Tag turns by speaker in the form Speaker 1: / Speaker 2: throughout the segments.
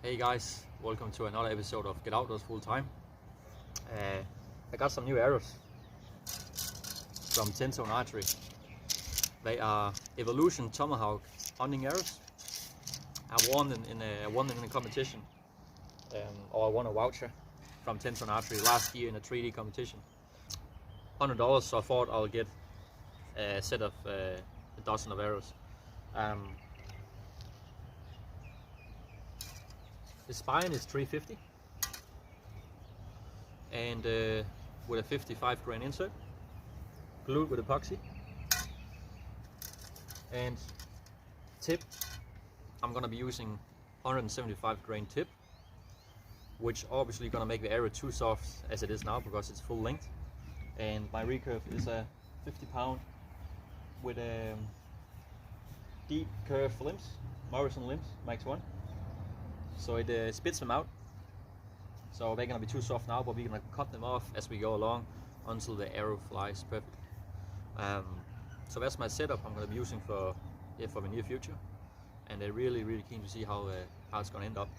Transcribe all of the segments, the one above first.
Speaker 1: Hey guys, welcome to another episode of Get Outdoors Full Time. I got some new arrows from Tenzone Archery. They are Evolution Tomahawk Hunting Arrows. I won them in a competition, or I won a voucher from Tenzone Archery last year in a 3D competition. $100, so I thought I'll get a set of a dozen of arrows. The spine is 350 and with a 55 grain insert, glued with epoxy. And tip, I'm gonna be using 175 grain tip, which obviously gonna make the arrow too soft as it is now because it's full length. And my recurve is a 50-pound with a deep curve limbs, Morrison Max 1. So it spits them out. So they're gonna be too soft now, but we're gonna cut them off as we go along until the arrow flies perfect. So that's my setup I'm gonna be using for the near future, and they're really keen to see how it's gonna end up.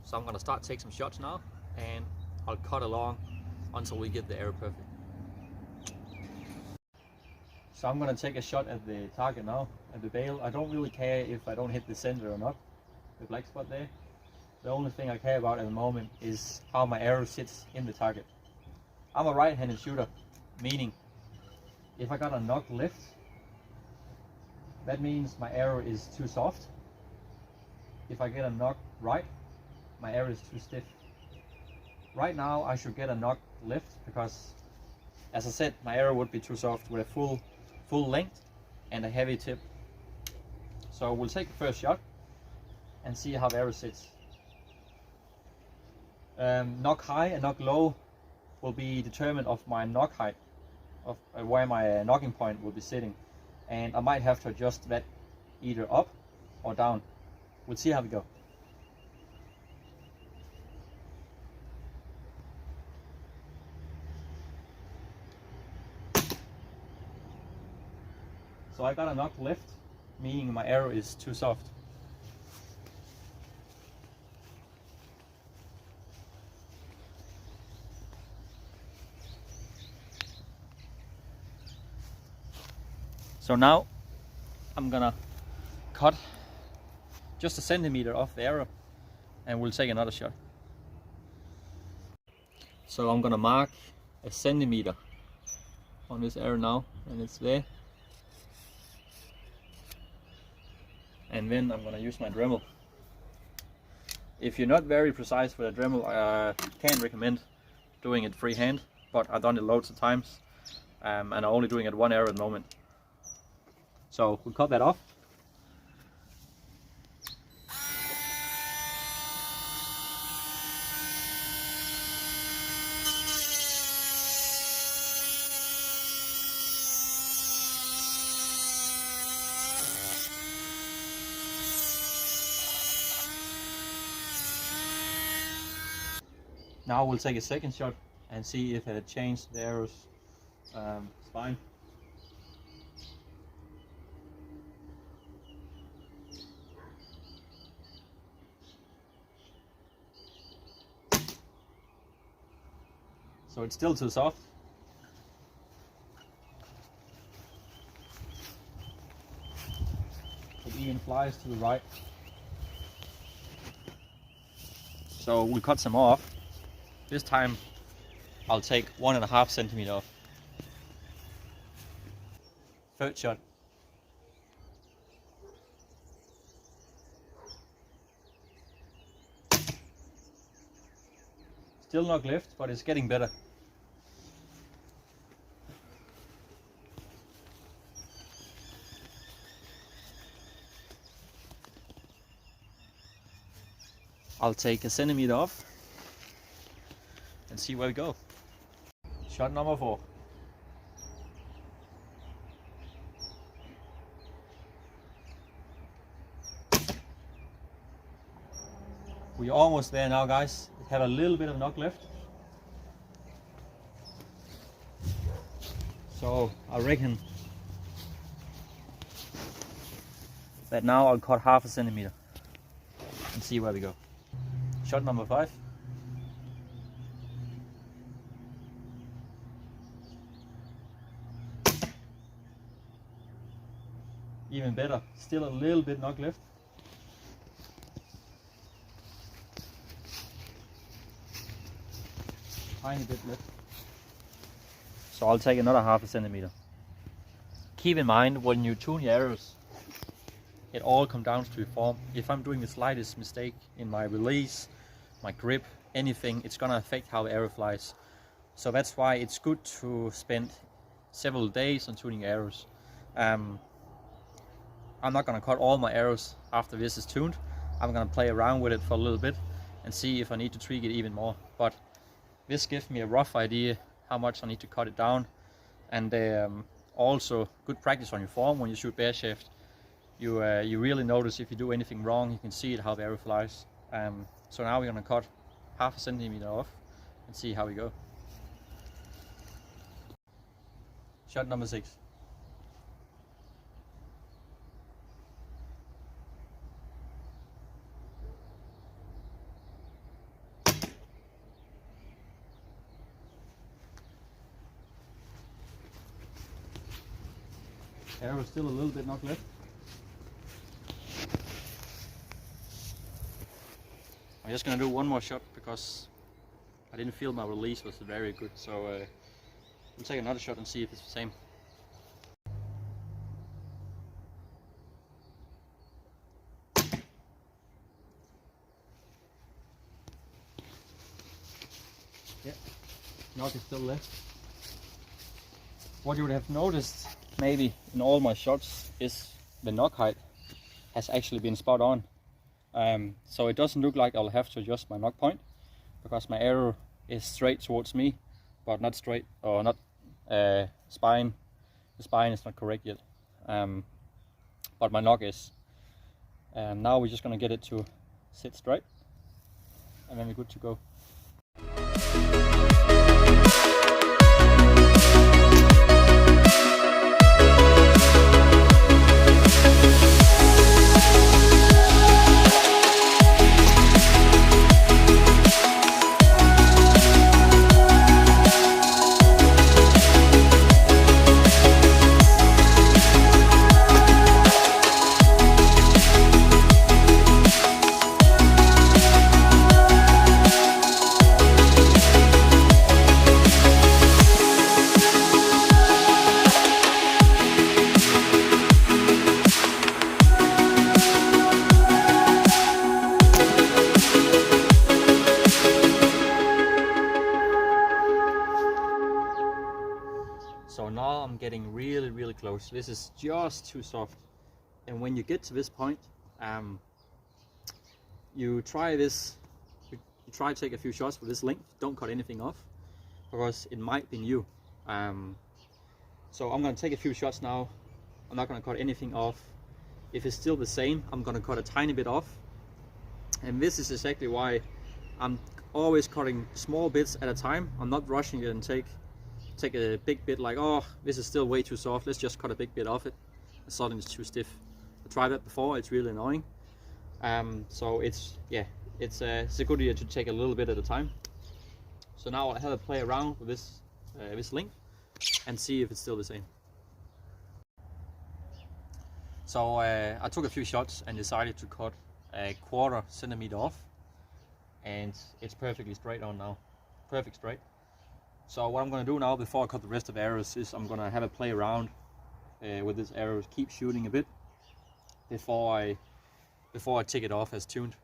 Speaker 1: So I'm gonna take some shots now, and I'll cut along until we get the arrow perfect. So I'm gonna take a shot at the target now, at the bail. I don't really care if I don't hit the center or not, the black spot there. The only thing I care about at the moment is how my arrow sits in the target. I'm a right-handed shooter, meaning if I got a knock left, that means my arrow is too soft. If I get a knock right, my arrow is too stiff. Right now I should get a knock left because, as I said, my arrow would be too soft with a full length and a heavy tip. So we'll take the first shot and see how the arrow sits. Knock high and knock low will be determined of my knock height, of where my knocking point will be sitting, and I might have to adjust that either up or down. We'll see how we go. So I got a knock left, meaning my arrow is too soft. So now I'm gonna cut just a centimeter off the arrow and we'll take another shot. So I'm gonna mark a centimeter on this arrow now, and it's there. And then I'm gonna use my Dremel. If you're not very precise with a Dremel, I can't recommend doing it freehand, but I've done it loads of times, and I'm only doing it one arrow at the moment. So we'll cut that off. Now we'll take a second shot and see if it changed the arrow's spine. So it's still too soft. It even flies to the right. So we'll cut some off. This time I'll take 1.5 centimeter off. Third shot. Still knock left, but it's getting better. I'll take a centimeter off and see where we go. Shot number 4. We're almost there now, guys. We have a little bit of knock left. So I reckon that now I'll cut 0.5 centimeter. and see where we go. Shot number 5. Even better, still a little bit knock left. Tiny bit left. So I'll take another half a centimeter. Keep in mind when you tune your arrows, it all comes down to your form. If I'm doing the slightest mistake in my release, my grip, anything, it's gonna affect how the arrow flies. So that's why it's good to spend several days on tuning your arrows. I'm not gonna cut all my arrows after this is tuned. I'm gonna play around with it for a little bit and see if I need to tweak it even more. But this gives me a rough idea how much I need to cut it down, and also good practice on your form. When you shoot bare shaft, you really notice if you do anything wrong. You can see it how the arrow flies. So now we're gonna cut half a centimeter off and see how we go. Shot number 6. Arrow still a little bit knock left. I'm just gonna do one more shot because I didn't feel my release was very good, so we'll take another shot and see if it's the same. Yeah, knock is still left. What you would have noticed maybe in all my shots is the knock height has actually been spot on. So it doesn't look like I'll have to adjust my knock point because my arrow is straight towards me, but not straight or not spine. The spine is not correct yet, but my knock is. Now we're just gonna get it to sit straight, and then we're good to go. So now I'm getting really close. This is just too soft. And when you get to this point, you try this. You try to take a few shots with this length. Don't cut anything off because it might be new. So I'm gonna take a few shots now. I'm not gonna cut anything off. If it's still the same, I'm gonna cut a tiny bit off. And this is exactly why I'm always cutting small bits at a time. I'm not rushing it and take a big bit like, oh, this is still way too soft, let's just cut a big bit off it. And suddenly it's too stiff. I tried that before, it's really annoying. So it's a good idea to take a little bit at a time. So now I'll have a play around with this length and see if it's still the same. So I took a few shots and decided to cut a 1/4 centimeter off, and it's perfectly straight on now. Perfect straight. So what I'm going to do now before I cut the rest of the arrows is I'm going to have a play around with this arrow, keep shooting a bit before I take it off as tuned.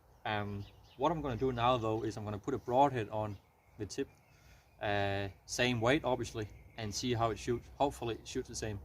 Speaker 1: What I'm going to do now though is I'm going to put a broadhead on the tip, same weight obviously, and see how it shoots. Hopefully it shoots the same.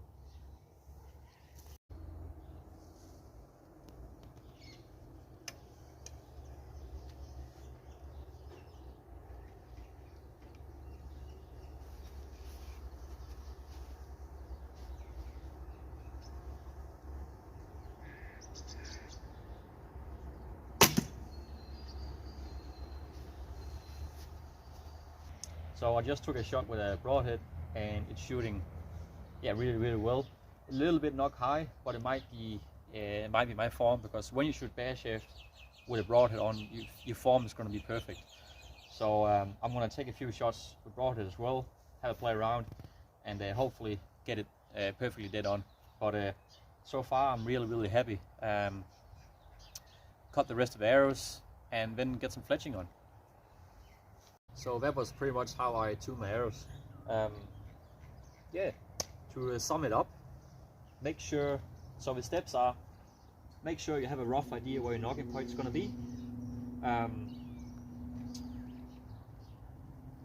Speaker 1: So I just took a shot with a broadhead and it's shooting, yeah, really well. A little bit knock high, but it might be my form, because when you shoot bare shaft, with a broadhead on, your form is going to be perfect. So I'm going to take a few shots with broadhead as well, have a play around, and hopefully get it perfectly dead on. But so far I'm really happy. Cut the rest of the arrows and then get some fletching on. So that was pretty much how I tune my arrows. Yeah, to sum it up, make sure, so the steps are, make sure you have a rough idea where your knocking point is going to be.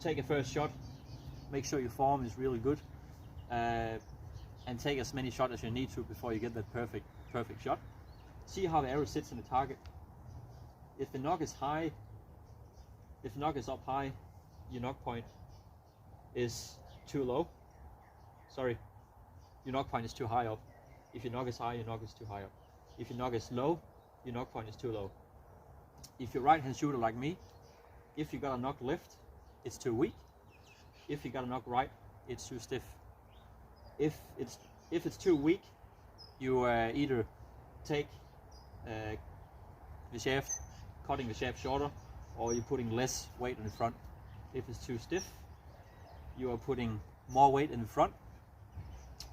Speaker 1: Take a first shot, make sure your form is really good, and take as many shots as you need to before you get that perfect shot. See how the arrow sits in the target. If the knock is high, if the knock is up high, your knock point is too low. Sorry, your knock point is too high up. If your knock is high, your knock is too high up. If your knock is low, your knock point is too low. If you're right hand shooter like me, if you got a knock left, it's too weak. If you got a knock right, it's too stiff. If it's too weak, you either take the shaft, cutting the shaft shorter, or you're putting less weight in the front. If it's too stiff, you are putting more weight in the front,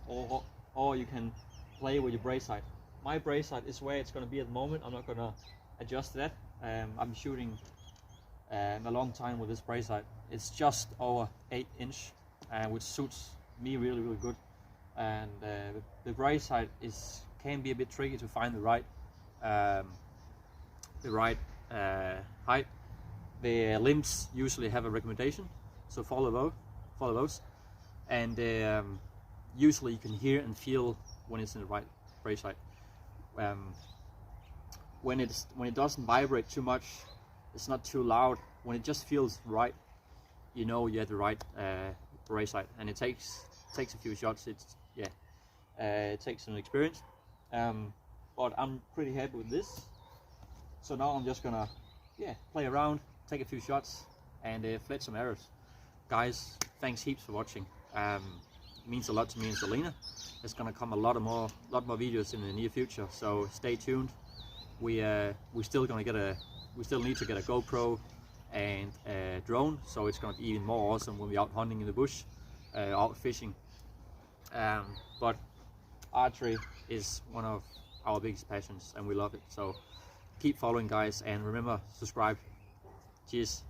Speaker 1: or you can play with your brace height. My brace height is where it's going to be at the moment. I'm not going to adjust that. I'm shooting a long time with this brace height. It's just over 8 inch, which suits me really good. And the brace height can be a bit tricky to find the right height. The limbs usually have a recommendation, so follow those. And usually you can hear and feel when it's in the right brace height. When it doesn't vibrate too much, it's not too loud. When it just feels right, you know you're at the right brace height. And it takes a few shots. It takes some experience. But I'm pretty happy with this. So now I'm just gonna play around, take a few shots, and fletch some arrows. Guys, thanks heaps for watching. It means a lot to me and Selena. There's gonna come a lot more videos in the near future, so stay tuned. We still need to get a GoPro and a drone, so it's gonna be even more awesome when we're out hunting in the bush, out fishing. But archery is one of our biggest passions, and we love it. So keep following, guys, and remember, subscribe. Cheers.